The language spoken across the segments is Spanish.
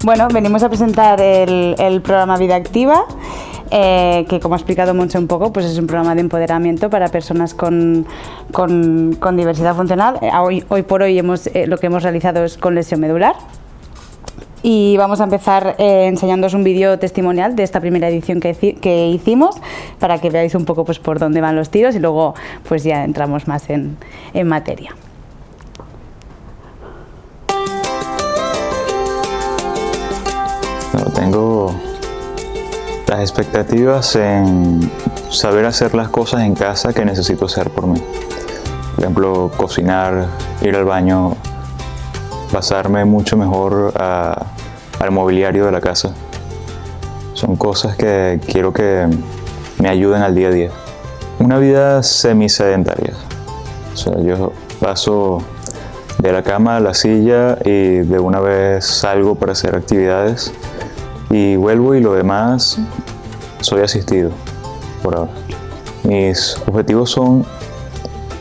Bueno, venimos a presentar el programa Vida Activa, que como ha explicado Montse un poco, pues es un programa de empoderamiento para personas con diversidad funcional. Hoy por hoy lo que hemos realizado es con lesión medular. Y vamos a empezar enseñándoos un vídeo testimonial de esta primera edición que hicimos, para que veáis un poco pues, por dónde van los tiros, y luego pues ya entramos más en materia. Bueno, tengo las expectativas en saber hacer las cosas en casa que necesito hacer por mí. Por ejemplo, cocinar, ir al baño, pasarme mucho mejor al mobiliario de la casa. Son cosas que quiero que me ayuden al día a día. Una vida semisedentaria. O sea, yo paso de la cama a la silla y de una vez salgo para hacer actividades y vuelvo, y lo demás soy asistido por ahora. Mis objetivos son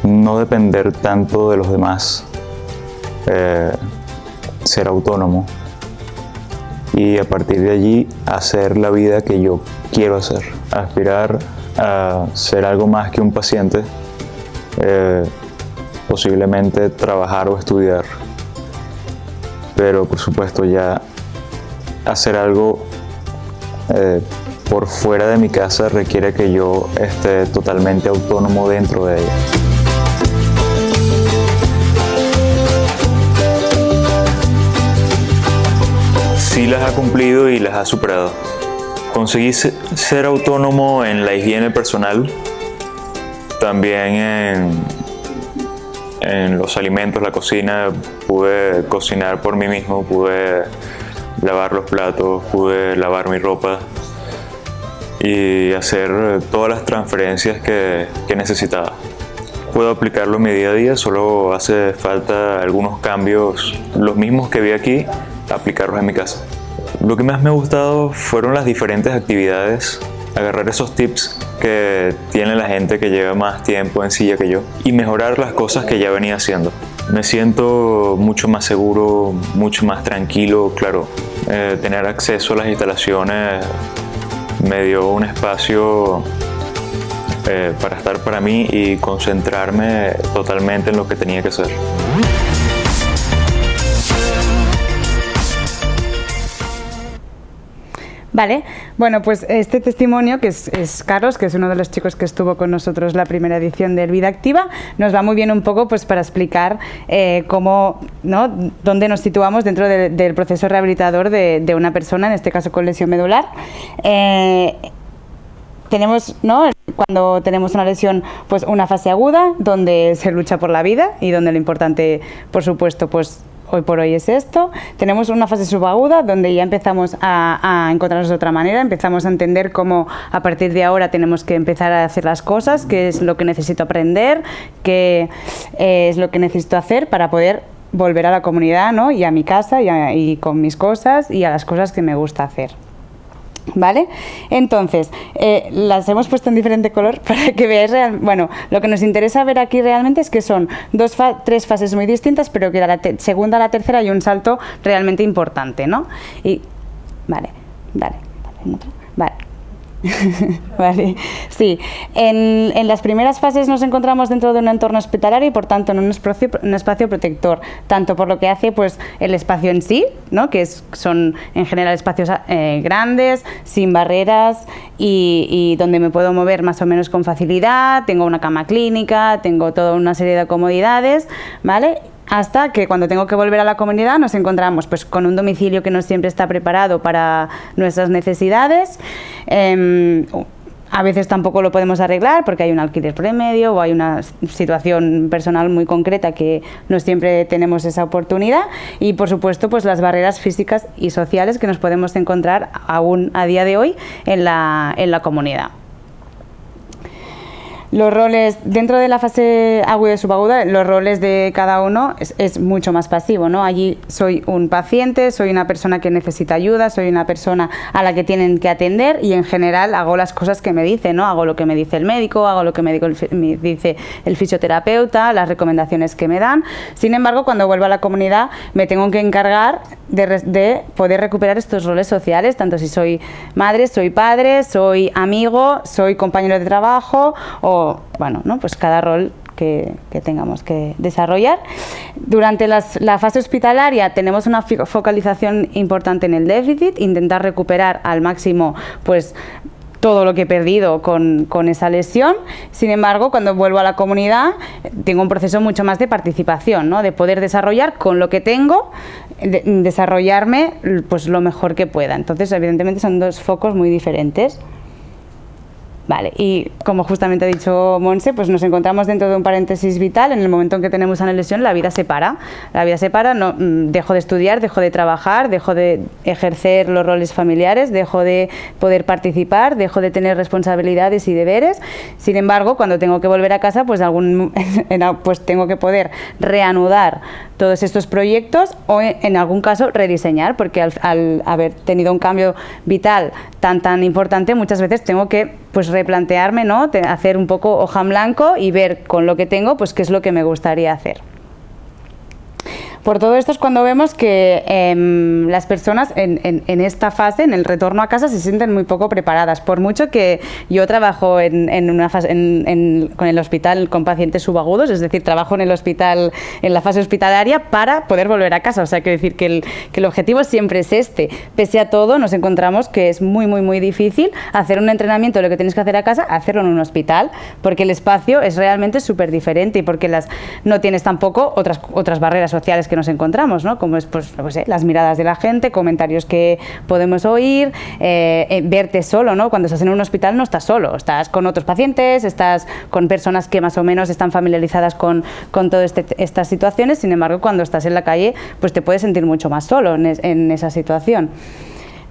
no depender tanto de los demás, ser autónomo, y a partir de allí hacer la vida que yo quiero hacer, aspirar a ser algo más que un paciente, posiblemente trabajar o estudiar, pero por supuesto ya hacer algo por fuera de mi casa requiere que yo esté totalmente autónomo dentro de ella. Sí las ha cumplido y las ha superado. Conseguí ser autónomo en la higiene personal, también en los alimentos, la cocina. Pude cocinar por mí mismo, pude lavar los platos, pude lavar mi ropa y hacer todas las transferencias que necesitaba. Puedo aplicarlo en mi día a día, solo hace falta algunos cambios, los mismos que vi aquí, aplicarlos en mi casa. Lo que más me ha gustado fueron las diferentes actividades, agarrar esos tips que tiene la gente que lleva más tiempo en silla que yo y mejorar las cosas que ya venía haciendo. Me siento mucho más seguro, mucho más tranquilo. Claro, tener acceso a las instalaciones me dio un espacio para estar para mí y concentrarme totalmente en lo que tenía que hacer. Vale, bueno, pues este testimonio, que es Carlos, que es uno de los chicos que estuvo con nosotros la primera edición de Vida Activa, nos va muy bien un poco pues para explicar cómo, ¿no?, dónde nos situamos dentro del proceso rehabilitador de una persona, en este caso con lesión medular. Tenemos, ¿no?, cuando tenemos una lesión, pues una fase aguda, donde se lucha por la vida y donde lo importante, por supuesto, pues hoy por hoy es esto. Tenemos una fase subaguda, donde ya empezamos a encontrarnos de otra manera, empezamos a entender cómo a partir de ahora tenemos que empezar a hacer las cosas, qué es lo que necesito aprender, qué es lo que necesito hacer para poder volver a la comunidad, ¿no?, y a mi casa y con mis cosas y a las cosas que me gusta hacer. ¿Vale? Entonces, las hemos puesto en diferente color para que veáis bueno, lo que nos interesa ver aquí realmente es que son tres fases muy distintas, pero que de la segunda a la tercera hay un salto realmente importante, ¿no? Y, vale. Vale, sí. En las primeras fases nos encontramos dentro de un entorno hospitalario y por tanto en un espacio protector, tanto por lo que hace pues el espacio en sí, ¿no?, que son en general espacios grandes, sin barreras y donde me puedo mover más o menos con facilidad, tengo una cama clínica, tengo toda una serie de comodidades, ¿vale? Hasta que cuando tengo que volver a la comunidad nos encontramos pues con un domicilio que no siempre está preparado para nuestras necesidades. A veces tampoco lo podemos arreglar porque hay un alquiler por el medio o hay una situación personal muy concreta que no siempre tenemos esa oportunidad, y por supuesto pues las barreras físicas y sociales que nos podemos encontrar aún a día de hoy en la comunidad. Los roles, dentro de la fase aguda y subaguda, los roles de cada uno es mucho más pasivo, ¿no? Allí soy un paciente, soy una persona que necesita ayuda, soy una persona a la que tienen que atender y en general hago las cosas que me dicen, ¿no? Hago lo que me dice el médico, hago lo que me dice el fisioterapeuta, las recomendaciones que me dan. Sin embargo, cuando vuelvo a la comunidad me tengo que encargar de poder recuperar estos roles sociales, tanto si soy madre, soy padre, soy amigo, soy compañero de trabajo o bueno, ¿no? Pues cada rol que tengamos que desarrollar. Durante la fase hospitalaria tenemos una focalización importante en el déficit, intentar recuperar al máximo pues todo lo que he perdido con esa lesión. Sin embargo, cuando vuelvo a la comunidad tengo un proceso mucho más de participación, ¿no? De poder desarrollar con lo que tengo, desarrollarme pues lo mejor que pueda. Entonces, evidentemente son dos focos muy diferentes. Vale, y como justamente ha dicho Montse, pues nos encontramos dentro de un paréntesis vital. En el momento en que tenemos una lesión, la vida se para. La vida se para, no, dejo de estudiar, dejo de trabajar, dejo de ejercer los roles familiares, dejo de poder participar, dejo de tener responsabilidades y deberes. Sin embargo, cuando tengo que volver a casa, pues, pues tengo que poder reanudar todos estos proyectos o en algún caso rediseñar, porque al haber tenido un cambio vital tan importante, muchas veces tengo que pues replantearme, ¿no? Hacer un poco hoja en blanco y ver con lo que tengo pues qué es lo que me gustaría hacer. Por todo esto es cuando vemos que las personas en esta fase, en el retorno a casa, se sienten muy poco preparadas. Por mucho que yo trabajo con el hospital con pacientes subagudos, es decir, trabajo en el hospital, en la fase hospitalaria para poder volver a casa. O sea, quiero decir que el objetivo siempre es este. Pese a todo, nos encontramos que es muy difícil hacer un entrenamiento de lo que tienes que hacer a casa, hacerlo en un hospital, porque el espacio es realmente súper diferente y porque no tienes tampoco otras barreras sociales que nos encontramos, ¿no? Como es pues, las miradas de la gente, comentarios que podemos oír, verte solo, ¿no? Cuando estás en un hospital no estás solo, estás con otros pacientes, estás con personas que más o menos están familiarizadas con todas estas situaciones. Sin embargo, cuando estás en la calle, pues te puedes sentir mucho más solo en esa situación.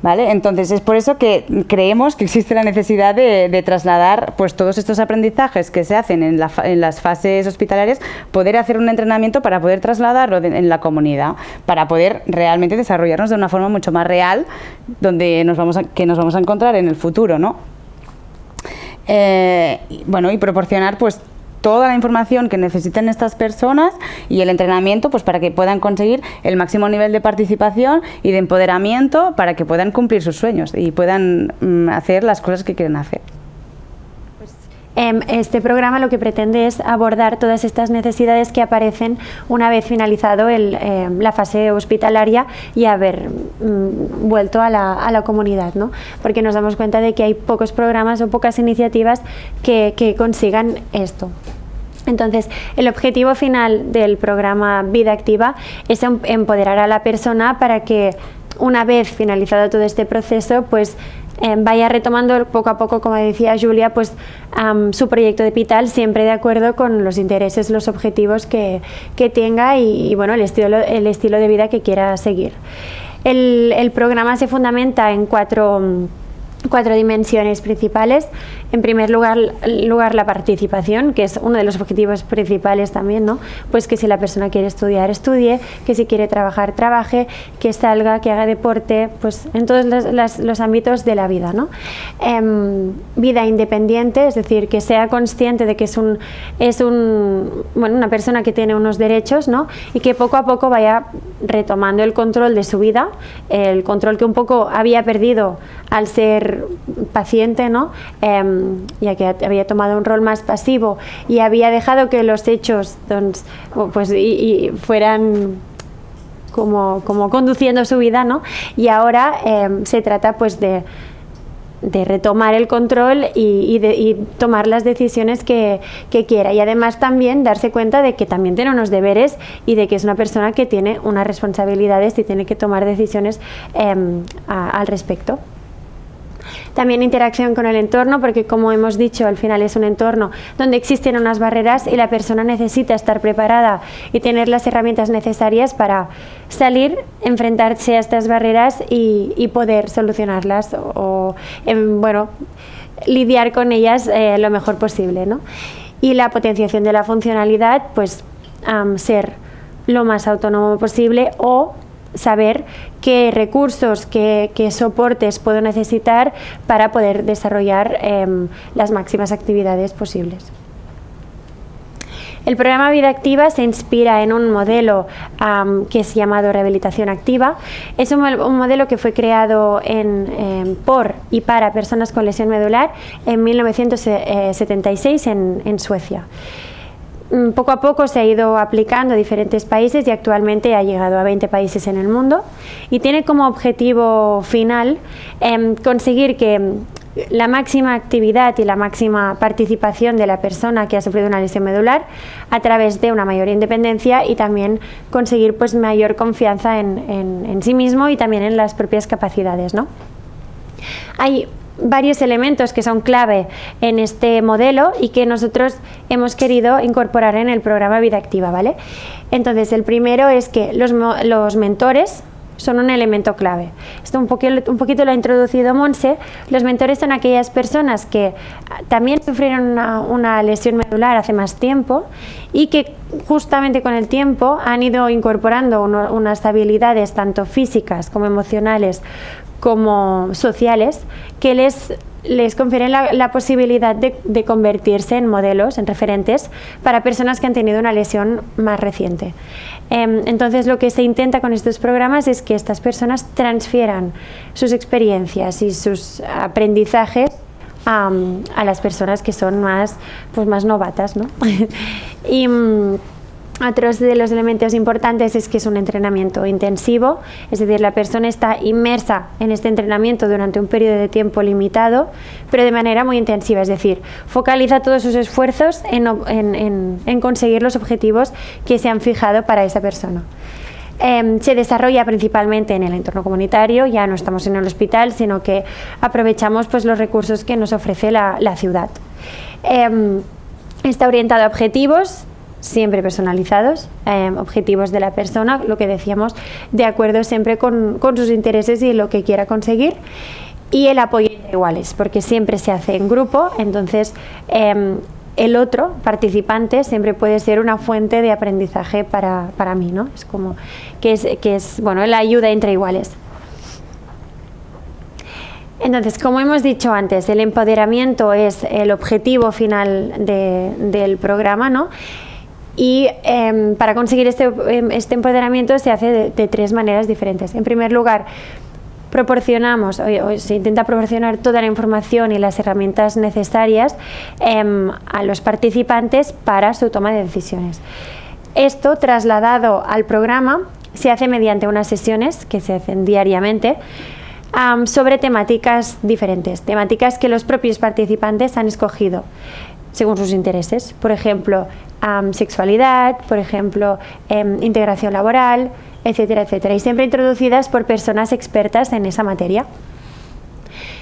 ¿Vale? Entonces es por eso que creemos que existe la necesidad de trasladar pues todos estos aprendizajes que se hacen en las fases hospitalarias, poder hacer un entrenamiento para poder trasladarlo en la comunidad, para poder realmente desarrollarnos de una forma mucho más real, donde nos vamos a encontrar en el futuro, ¿no? Bueno, y proporcionar pues toda la información que necesiten estas personas y el entrenamiento pues para que puedan conseguir el máximo nivel de participación y de empoderamiento para que puedan cumplir sus sueños y puedan hacer las cosas que quieren hacer. Este programa lo que pretende es abordar todas estas necesidades que aparecen una vez finalizado la fase hospitalaria y haber vuelto a la comunidad, ¿no? Porque nos damos cuenta de que hay pocos programas o pocas iniciativas que consigan esto. Entonces, el objetivo final del programa Vida Activa es empoderar a la persona para que una vez finalizado todo este proceso, pues vaya retomando poco a poco, como decía Julia, pues su proyecto de vital, siempre de acuerdo con los intereses, los objetivos que tenga y bueno, el estilo de vida que quiera seguir. El programa se fundamenta en cuatro dimensiones principales. En primer lugar, la participación, que es uno de los objetivos principales también, ¿no? Pues que si la persona quiere estudiar, estudie, que si quiere trabajar, trabaje, que salga, que haga deporte, pues en todos los ámbitos de la vida, ¿no? Vida independiente, es decir, que sea consciente de que es una persona que tiene unos derechos, ¿no? Y que poco a poco vaya retomando el control de su vida, el control que un poco había perdido al ser paciente, ¿no? Ya que había tomado un rol más pasivo y había dejado que los hechos pues, y fueran como conduciendo su vida, ¿no? Y ahora se trata pues de retomar el control y tomar las decisiones que quiera, y además también darse cuenta de que también tiene unos deberes y de que es una persona que tiene unas responsabilidades y tiene que tomar decisiones al respecto. También interacción con el entorno, porque como hemos dicho, al final es un entorno donde existen unas barreras y la persona necesita estar preparada y tener las herramientas necesarias para salir, enfrentarse a estas barreras y poder solucionarlas o lidiar con ellas lo mejor posible, ¿no? y la potenciación de la funcionalidad, pues ser lo más autónomo posible o saber qué recursos, qué soportes puedo necesitar para poder desarrollar las máximas actividades posibles. El programa Vida Activa se inspira en un modelo que es llamado rehabilitación activa. Es un modelo que fue creado por y para personas con lesión medular en 1976 en Suecia. Poco a poco se ha ido aplicando a diferentes países y actualmente ha llegado a 20 países en el mundo y tiene como objetivo final conseguir que la máxima actividad y la máxima participación de la persona que ha sufrido una lesión medular a través de una mayor independencia y también conseguir pues mayor confianza en sí mismo y también en las propias capacidades, ¿no? Hay varios elementos que son clave en este modelo y que nosotros hemos querido incorporar en el programa Vida Activa, ¿vale? Entonces, el primero es que los mentores son un elemento clave. Esto un poquito lo ha introducido Montse. Los mentores son aquellas personas que también sufrieron una lesión medular hace más tiempo y que justamente con el tiempo han ido incorporando unas habilidades tanto físicas como emocionales como sociales que les confieren la posibilidad de convertirse en modelos, en referentes para personas que han tenido una lesión más reciente. Entonces, lo que se intenta con estos programas es que estas personas transfieran sus experiencias y sus aprendizajes a las personas que son más novatas, ¿no? Y otros de los elementos importantes es que es un entrenamiento intensivo, es decir, la persona está inmersa en este entrenamiento durante un periodo de tiempo limitado, pero de manera muy intensiva, es decir, focaliza todos sus esfuerzos en conseguir los objetivos que se han fijado para esa persona. Se desarrolla principalmente en el entorno comunitario, ya no estamos en el hospital, sino que aprovechamos pues, los recursos que nos ofrece la ciudad. Está orientado a objetivos siempre personalizados, objetivos de la persona, lo que decíamos, de acuerdo siempre con sus intereses y lo que quiera conseguir, y el apoyo entre iguales, porque siempre se hace en grupo, entonces el otro participante siempre puede ser una fuente de aprendizaje para mí, ¿no? Es como que es bueno, la ayuda entre iguales. Entonces, como hemos dicho antes, el empoderamiento es el objetivo final del programa, ¿no? Y para conseguir este empoderamiento se hace de tres maneras diferentes. En primer lugar, se intenta proporcionar toda la información y las herramientas necesarias a los participantes para su toma de decisiones. Esto, trasladado al programa, se hace mediante unas sesiones que se hacen diariamente sobre temáticas diferentes, temáticas que los propios participantes han escogido según sus intereses, por ejemplo, sexualidad, por ejemplo, integración laboral, etcétera, etcétera, y siempre introducidas por personas expertas en esa materia.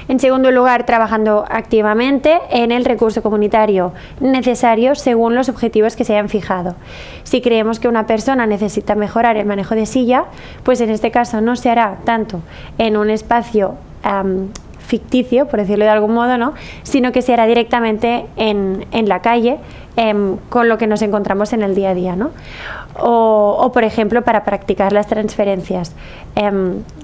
En segundo lugar, trabajando activamente en el recurso comunitario necesario según los objetivos que se hayan fijado. Si creemos que una persona necesita mejorar el manejo de silla, pues en este caso no se hará tanto en un espacio ficticio, por decirlo de algún modo, ¿no?, sino que se hará directamente en la calle, con lo que nos encontramos en el día a día, ¿no? O por ejemplo, para practicar las transferencias,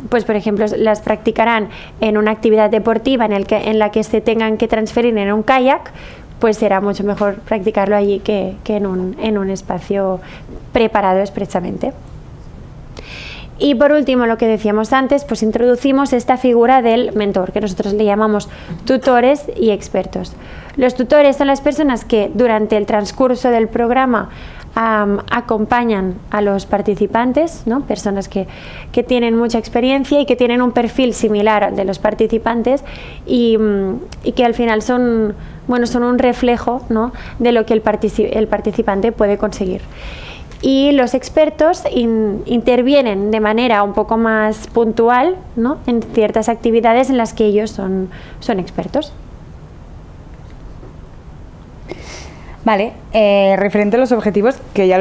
pues por ejemplo las practicarán en una actividad deportiva en la que se tengan que transferir en un kayak, pues será mucho mejor practicarlo allí que en un espacio preparado expresamente. Y por último, lo que decíamos antes, pues introducimos esta figura del mentor, que nosotros le llamamos tutores y expertos. Los tutores son las personas que durante el transcurso del programa acompañan a los participantes, ¿no?, personas que tienen mucha experiencia y que tienen un perfil similar al de los participantes y que al final son un reflejo, ¿no?, de lo que el participante puede conseguir. Y los expertos intervienen de manera un poco más puntual, ¿no?, en ciertas actividades en las que ellos son expertos. Vale, referente a los objetivos, que ya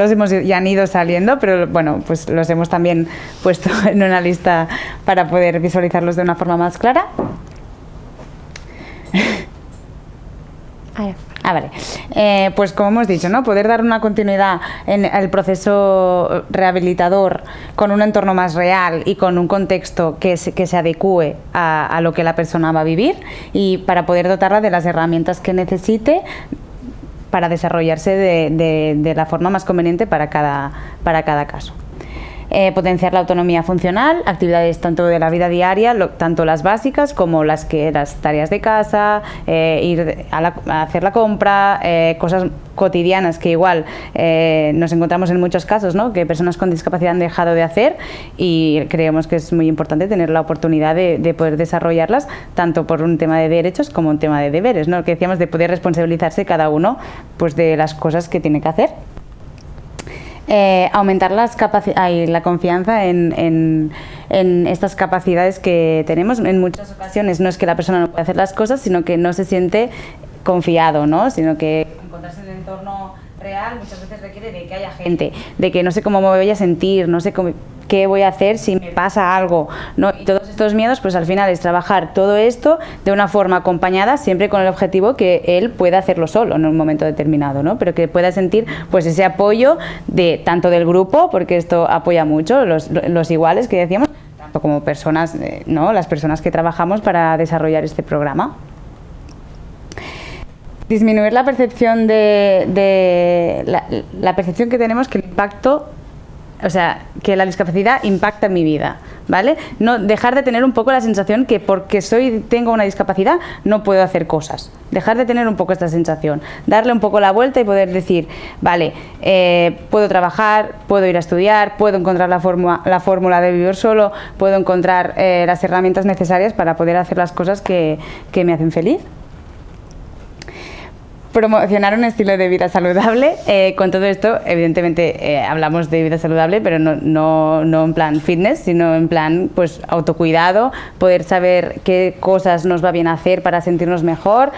han ido saliendo, pero bueno, pues los hemos también puesto en una lista para poder visualizarlos de una forma más clara. Vale. Pues como hemos dicho, ¿no? Poder dar una continuidad en el proceso rehabilitador con un entorno más real y con un contexto que se adecue a lo que la persona va a vivir, y para poder dotarla de las herramientas que necesite para desarrollarse de la forma más conveniente para cada caso. Potenciar la autonomía funcional, actividades tanto de la vida diaria, tanto las básicas como las tareas de casa, ir a hacer la compra, cosas cotidianas que igual nos encontramos en muchos casos, ¿no? Que personas con discapacidad han dejado de hacer, y creemos que es muy importante tener la oportunidad de poder desarrollarlas, tanto por un tema de derechos como un tema de deberes, ¿no? Lo que decíamos, de poder responsabilizarse cada uno pues de las cosas que tiene que hacer. Aumentar la confianza en estas capacidades que tenemos. En muchas ocasiones no es que la persona no pueda hacer las cosas, sino que no se siente confiado, ¿no? Sino que encontrarse en el entorno real muchas veces requiere de que haya gente, de que no sé cómo me voy a sentir, no sé qué voy a hacer si me pasa algo, ¿no? Y todos estos miedos, pues al final es trabajar todo esto de una forma acompañada, siempre con el objetivo que él pueda hacerlo solo en un momento determinado, ¿no? Pero que pueda sentir pues ese apoyo tanto del grupo, porque esto apoya mucho, los iguales que decíamos, tanto como personas, ¿no? Las personas que trabajamos para desarrollar este programa. Disminuir la percepción la percepción que tenemos que el impacto, o sea, que la discapacidad impacta en mi vida, ¿vale? No dejar de tener un poco la sensación que porque tengo una discapacidad no puedo hacer cosas. Dejar de tener un poco esta sensación, darle un poco la vuelta y poder decir, vale, puedo trabajar, puedo ir a estudiar, puedo encontrar la fórmula de vivir solo, puedo encontrar las herramientas necesarias para poder hacer las cosas que me hacen feliz. Promocionar un estilo de vida saludable. Con todo esto, evidentemente, hablamos de vida saludable, pero no en plan fitness, sino en plan pues autocuidado, poder saber qué cosas nos va bien hacer para sentirnos mejor.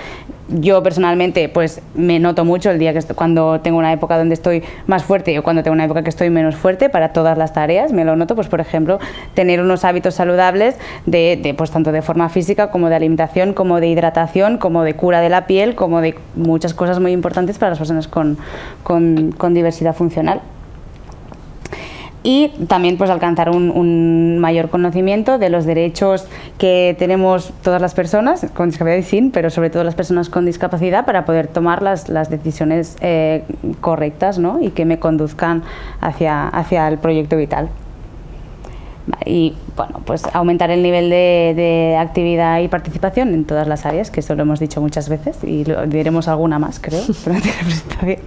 Yo personalmente pues me noto mucho el día cuando tengo una época donde estoy más fuerte o cuando tengo una época que estoy menos fuerte para todas las tareas, me lo noto, pues por ejemplo, tener unos hábitos saludables pues tanto de forma física como de alimentación, como de hidratación, como de cura de la piel, como de muchas cosas muy importantes para las personas con diversidad funcional. Y también pues alcanzar un mayor conocimiento de los derechos que tenemos todas las personas con discapacidad y sin, pero sobre todo las personas con discapacidad, para poder tomar las decisiones correctas, ¿no? Y que me conduzcan hacia el proyecto vital. Y bueno, pues aumentar el nivel de actividad y participación en todas las áreas, que eso lo hemos dicho muchas veces y diremos alguna más, creo, durante la presentación.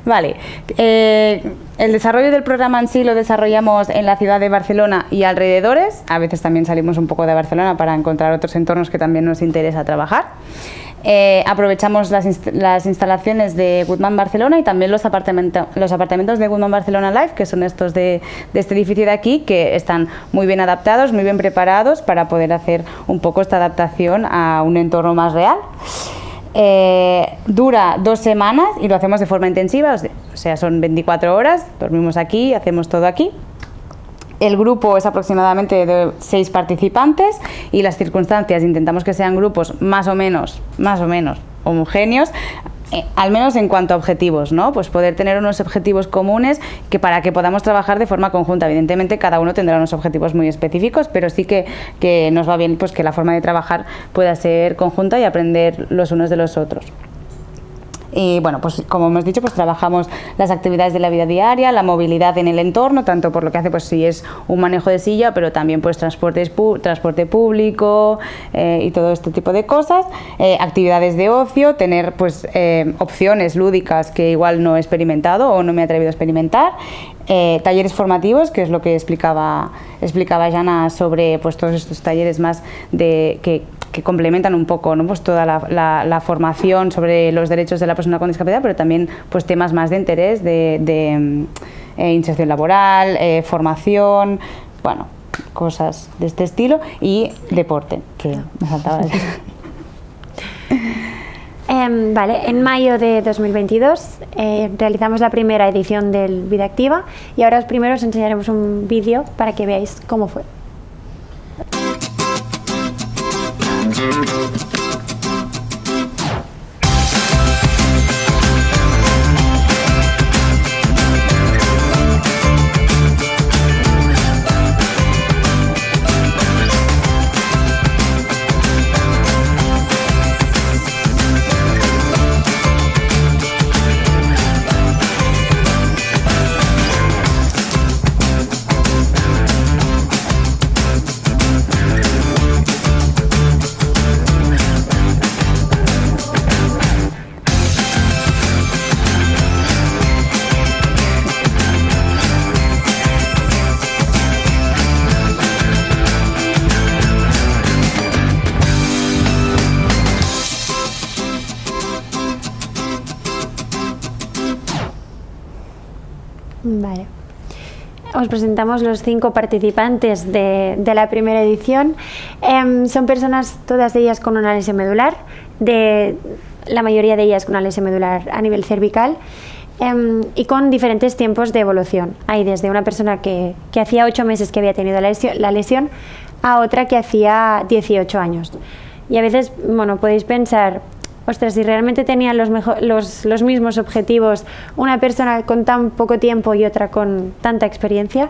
Vale, el desarrollo del programa en sí lo desarrollamos en la ciudad de Barcelona y alrededores. A veces también salimos un poco de Barcelona para encontrar otros entornos que también nos interesa trabajar. Aprovechamos las instalaciones de Goodman Barcelona y también los apartamentos de Goodman Barcelona Life, que son estos de este edificio de aquí, que están muy bien adaptados, muy bien preparados para poder hacer un poco esta adaptación a un entorno más real. Dura 2 semanas y lo hacemos de forma intensiva, o sea, son 24 horas, dormimos aquí, hacemos todo aquí. El grupo es aproximadamente de 6 participantes y las circunstancias intentamos que sean grupos más o menos homogéneos, al menos en cuanto a objetivos, ¿no? Pues poder tener unos objetivos comunes para que podamos trabajar de forma conjunta. Evidentemente cada uno tendrá unos objetivos muy específicos, pero sí que nos va bien pues que la forma de trabajar pueda ser conjunta y aprender los unos de los otros. Y bueno, pues como hemos dicho, pues trabajamos las actividades de la vida diaria, la movilidad en el entorno, tanto por lo que hace, pues si es un manejo de silla, pero también pues transporte público y todo este tipo de cosas, actividades de ocio, tener pues opciones lúdicas que igual no he experimentado o no me he atrevido a experimentar, talleres formativos, que es lo que explicaba Jana sobre pues todos estos talleres más que complementan un poco, ¿no? Pues toda la formación sobre los derechos de la persona con discapacidad, pero también pues temas más de interés de inserción laboral, formación, bueno, cosas de este estilo, y deporte, que me faltaba decir. Vale, en mayo de 2022 realizamos la primera edición del Vida Activa y ahora primero os enseñaremos un vídeo para que veáis cómo fue. Vale. Os presentamos los 5 participantes de la primera edición. Son personas, todas ellas con una lesión medular, la mayoría de ellas con una lesión medular a nivel cervical, y con diferentes tiempos de evolución. Hay desde una persona que hacía 8 meses que había tenido la lesión a otra que hacía 18 años. Y a veces, bueno, podéis pensar, ostras, si realmente tenían los mismos objetivos una persona con tan poco tiempo y otra con tanta experiencia,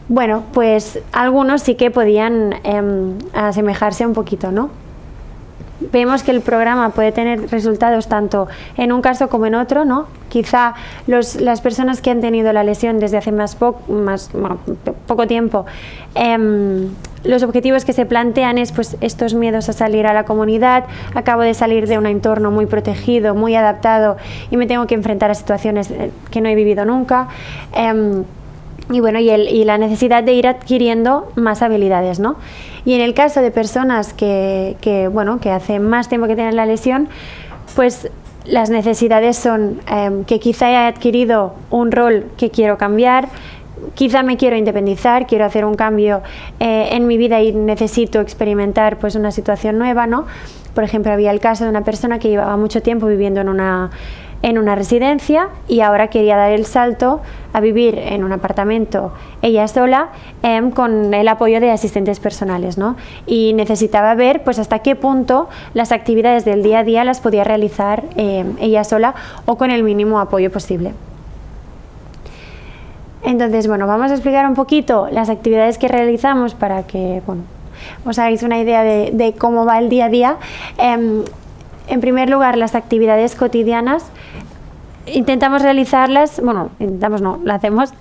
bueno, pues algunos sí que podían asemejarse un poquito, ¿no? Vemos que el programa puede tener resultados tanto en un caso como en otro, ¿no? Quizá las personas que han tenido la lesión desde hace poco tiempo, los objetivos que se plantean es pues estos miedos a salir a la comunidad. Acabo de salir de un entorno muy protegido, muy adaptado y me tengo que enfrentar a situaciones que no he vivido nunca. Y bueno, y la necesidad de ir adquiriendo más habilidades, ¿no? Y en el caso de personas que hace más tiempo que tienen la lesión, pues las necesidades son que quizá he adquirido un rol que quiero cambiar, quizá me quiero independizar, quiero hacer un cambio en mi vida y necesito experimentar pues una situación nueva, ¿no? Por ejemplo, había el caso de una persona que llevaba mucho tiempo viviendo en una residencia y ahora quería dar el salto a vivir en un apartamento ella sola, con el apoyo de asistentes personales, ¿no? Y necesitaba ver pues hasta qué punto las actividades del día a día las podía realizar ella sola o con el mínimo apoyo posible. Entonces, bueno, vamos a explicar un poquito las actividades que realizamos para que, bueno, os hagáis una idea de cómo va el día a día. En primer lugar, las actividades cotidianas. Intentamos realizarlas,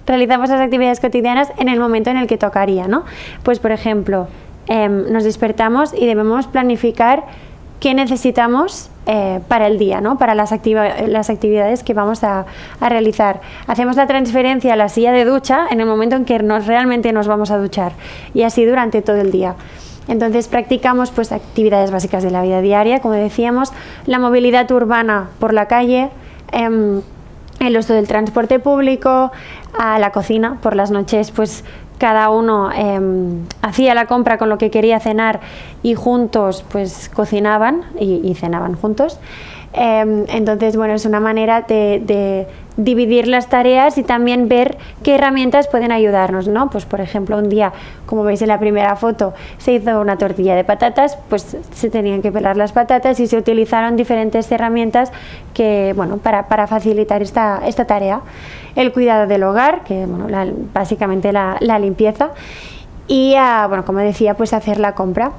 realizamos las actividades cotidianas en el momento en el que tocaría, ¿no? Pues, por ejemplo, nos despertamos y debemos planificar qué necesitamos para el día, ¿no? Para las actividades que vamos a realizar. Hacemos la transferencia a la silla de ducha en el momento en que realmente nos vamos a duchar y así durante todo el día. Entonces practicamos pues actividades básicas de la vida diaria, como decíamos, la movilidad urbana por la calle, el uso del transporte público, a la cocina por las noches, pues cada uno hacía la compra con lo que quería cenar y juntos pues cocinaban y cenaban juntos. Entonces, bueno, es una manera de dividir las tareas y también ver qué herramientas pueden ayudarnos, ¿no? Pues, por ejemplo, un día, como veis en la primera foto, se hizo una tortilla de patatas, pues se tenían que pelar las patatas y se utilizaron diferentes herramientas que, bueno, para facilitar esta tarea. El cuidado del hogar, que, bueno, básicamente la limpieza y, bueno, como decía, pues hacer la compra.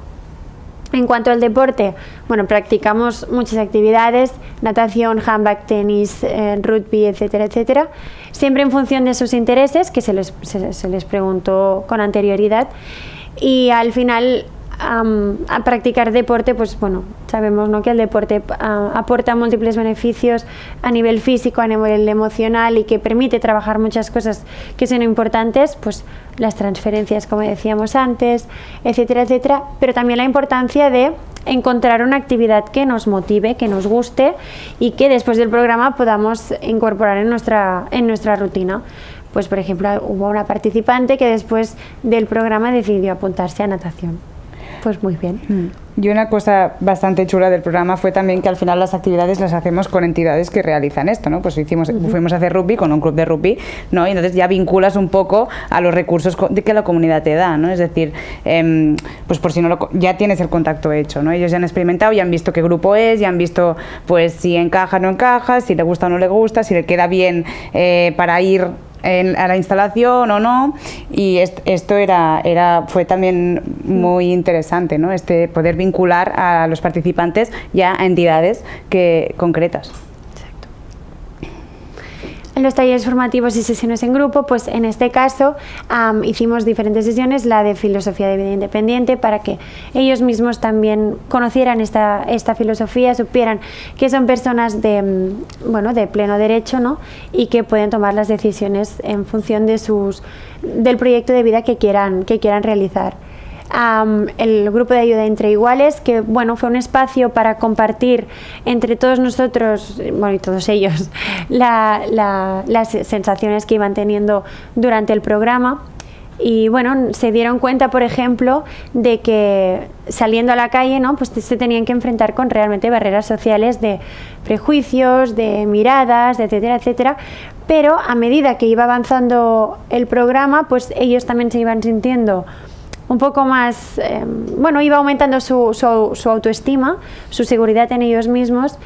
En cuanto al deporte, bueno, practicamos muchas actividades, natación, handbag, tenis, rugby, etcétera, etcétera, siempre en función de sus intereses, que se les preguntó con anterioridad, y al final a practicar deporte, pues bueno, sabemos, ¿no?, que el deporte aporta múltiples beneficios a nivel físico, a nivel emocional y que permite trabajar muchas cosas que son importantes, pues las transferencias, como decíamos antes, etcétera, etcétera, pero también la importancia de encontrar una actividad que nos motive, que nos guste y que después del programa podamos incorporar en nuestra rutina. Pues, por ejemplo, hubo una participante que después del programa decidió apuntarse a natación. Pues muy bien. Y una cosa bastante chula del programa fue también que al final las actividades las hacemos con entidades que realizan esto, ¿no? Pues fuimos a hacer rugby con un club de rugby, ¿no? Y entonces ya vinculas un poco a los recursos que la comunidad te da, ¿no? Es decir, pues por si no ya tienes el contacto hecho, ¿no? Ellos ya han experimentado, ya han visto qué grupo es, ya han visto pues si encaja o no encaja, si le gusta o no le gusta, si le queda bien para ir a la instalación o no, y esto fue también muy interesante, ¿no? Poder vincular a los participantes ya a entidades concretas. En los talleres formativos y sesiones en grupo, pues en este caso hicimos diferentes sesiones, la de filosofía de vida independiente, para que ellos mismos también conocieran esta filosofía, supieran que son personas de pleno derecho, ¿no? Y que pueden tomar las decisiones en función del proyecto de vida que quieran realizar. el grupo de ayuda entre iguales, que bueno, fue un espacio para compartir entre todos nosotros, bueno, y todos ellos, las sensaciones que iban teniendo durante el programa. Y bueno, se dieron cuenta, por ejemplo, de que saliendo a la calle, ¿no?, pues se tenían que enfrentar con realmente barreras sociales de prejuicios, de miradas, de etcétera, etcétera. Pero a medida que iba avanzando el programa, pues ellos también se iban sintiendo un poco más, bueno, iba aumentando su autoestima, su seguridad en ellos mismos,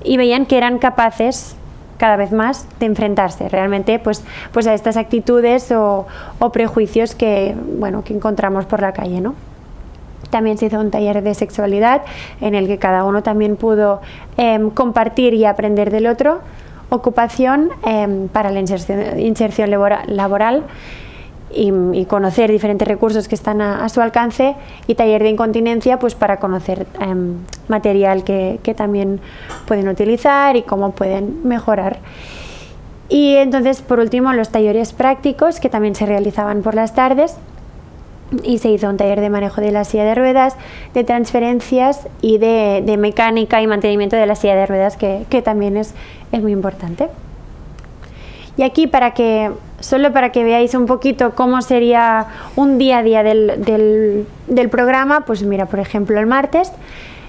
y veían que eran capaces cada vez más de enfrentarse realmente pues a estas actitudes o prejuicios que, bueno, que encontramos por la calle, ¿no? También se hizo un taller de sexualidad en el que cada uno también pudo compartir y aprender del otro, ocupación para la inserción laboral y conocer diferentes recursos que están a su alcance, y taller de incontinencia pues para conocer material que también pueden utilizar y cómo pueden mejorar. Y entonces, por último, los talleres prácticos, que también se realizaban por las tardes, y se hizo un taller de manejo de la silla de ruedas, de transferencias y de mecánica y mantenimiento de la silla de ruedas, que también es muy importante. Y aquí, solo para que veáis un poquito cómo sería un día a día del programa, pues mira, por ejemplo, el martes,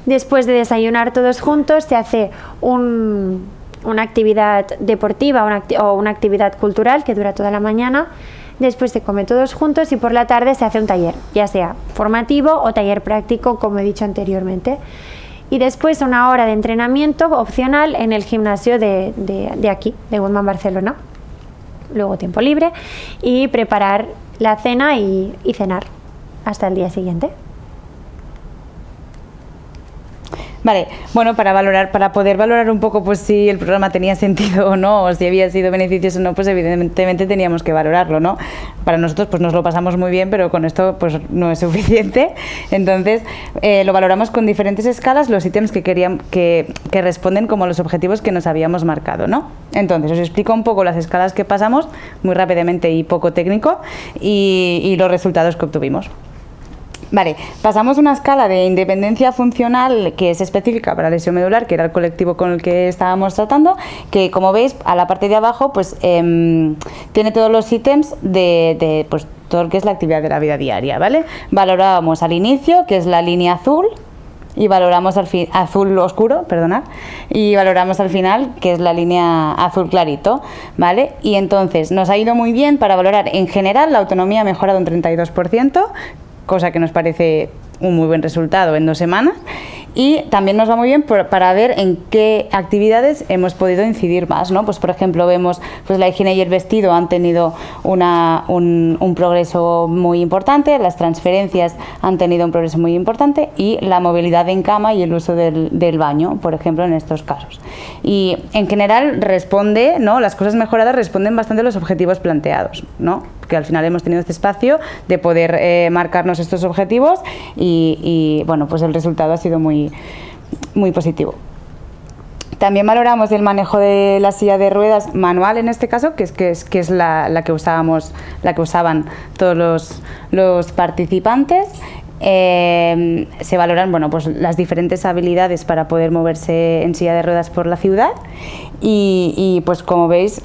después de desayunar todos juntos, se hace una actividad deportiva o una actividad cultural que dura toda la mañana. Después se come todos juntos y por la tarde se hace un taller, ya sea formativo o taller práctico, como he dicho anteriormente. Y después una hora de entrenamiento opcional en el gimnasio de aquí, de Woodman Barcelona. Luego tiempo libre y preparar la cena y cenar hasta el día siguiente. Vale, bueno, para poder valorar un poco pues si el programa tenía sentido o no, o si había sido beneficioso o no, pues evidentemente teníamos que valorarlo, ¿no? Para nosotros pues nos lo pasamos muy bien, pero con esto pues no es suficiente. Entonces lo valoramos con diferentes escalas, los ítems que responden como los objetivos que nos habíamos marcado, ¿no? Entonces os explico un poco las escalas que pasamos, muy rápidamente y poco técnico, y los resultados que obtuvimos. Vale, pasamos una escala de independencia funcional que es específica para lesión medular, que era el colectivo con el que estábamos tratando, que como veis a la parte de abajo pues tiene todos los ítems de pues todo lo que es la actividad de la vida diaria, ¿vale? Valorábamos al inicio, que es la línea azul, y valoramos azul oscuro, perdonad, y valoramos al final, que es la línea azul clarito, ¿vale? Y entonces nos ha ido muy bien para valorar en general la autonomía, ha mejorado un 32%, cosa que nos parece un muy buen resultado en 2 semanas, y también nos va muy bien para ver en qué actividades hemos podido incidir más, ¿no? Pues por ejemplo vemos pues la higiene y el vestido han tenido un progreso muy importante, las transferencias han tenido un progreso muy importante, y la movilidad en cama y el uso del baño, por ejemplo, en estos casos. Y en general responde, ¿no? Las cosas mejoradas responden bastante a los objetivos planteados, ¿no? Que al final hemos tenido este espacio de poder marcarnos estos objetivos y bueno, pues el resultado ha sido muy positivo. También valoramos el manejo de la silla de ruedas manual, en este caso, que es la que usaban todos los participantes. Se valoran, bueno, pues las diferentes habilidades para poder moverse en silla de ruedas por la ciudad, y pues como veis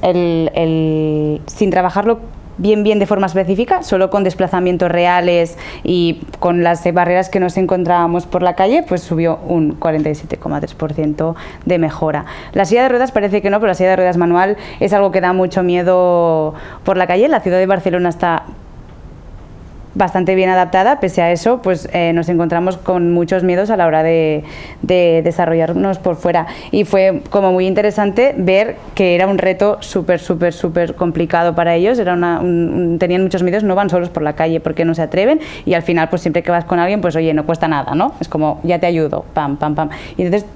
sin trabajarlo bien de forma específica, solo con desplazamientos reales y con las barreras que nos encontrábamos por la calle, pues subió un 47,3% de mejora. La silla de ruedas parece que no, pero la silla de ruedas manual es algo que da mucho miedo por la calle. La ciudad de Barcelona está bastante bien adaptada, pese a eso pues nos encontramos con muchos miedos a la hora de desarrollarnos por fuera, y fue como muy interesante ver que era un reto súper complicado para ellos. Tenían muchos miedos, no van solos por la calle porque no se atreven, y al final pues siempre que vas con alguien pues oye, no cuesta nada, ¿no? Es como ya te ayudo, pam, y entonces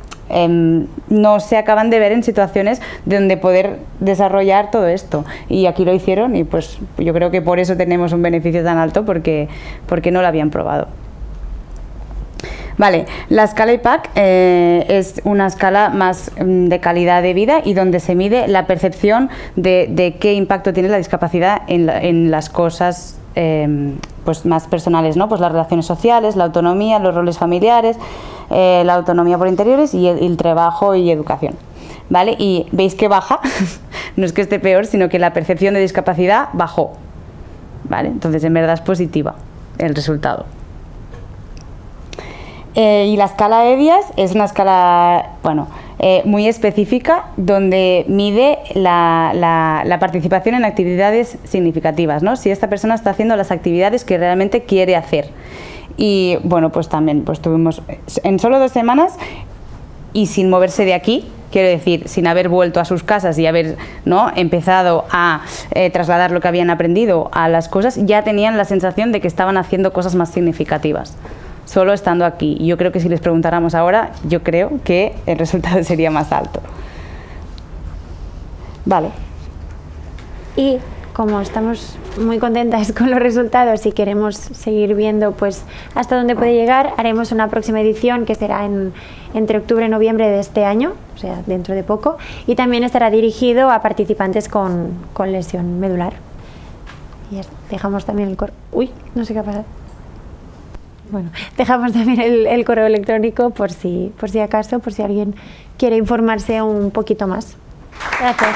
no se acaban de ver en situaciones donde poder desarrollar todo esto, y aquí lo hicieron, y pues yo creo que por eso tenemos un beneficio tan alto, porque no lo habían probado. Vale, la escala IPAC es una escala más de calidad de vida y donde se mide la percepción de qué impacto tiene la discapacidad en las cosas pues más personales, ¿no? Pues las relaciones sociales, la autonomía, los roles familiares, la autonomía por interiores y el trabajo y educación, ¿vale? Y veis que baja, no es que esté peor, sino que la percepción de discapacidad bajó, ¿vale? Entonces, en verdad es positiva el resultado. Y la escala EDIAS es una escala, bueno, muy específica, donde mide la participación en actividades significativas, ¿no? Si esta persona está haciendo las actividades que realmente quiere hacer. Y bueno, pues también pues tuvimos en solo 2 semanas y sin moverse de aquí, quiero decir, sin haber vuelto a sus casas y haber, ¿no?, empezado a trasladar lo que habían aprendido a las cosas, ya tenían la sensación de que estaban haciendo cosas más significativas, solo estando aquí. Y yo creo que si les preguntáramos ahora, yo creo que el resultado sería más alto. Vale. Y como estamos muy contentas con los resultados y queremos seguir viendo pues hasta dónde puede llegar, haremos una próxima edición que será entre octubre y noviembre de este año, o sea, dentro de poco, y también estará dirigido a participantes con lesión medular. Y dejamos también el correo. Uy, no sé qué ha pasado. Bueno, dejamos también el correo electrónico por si acaso, por si alguien quiere informarse un poquito más. Gracias.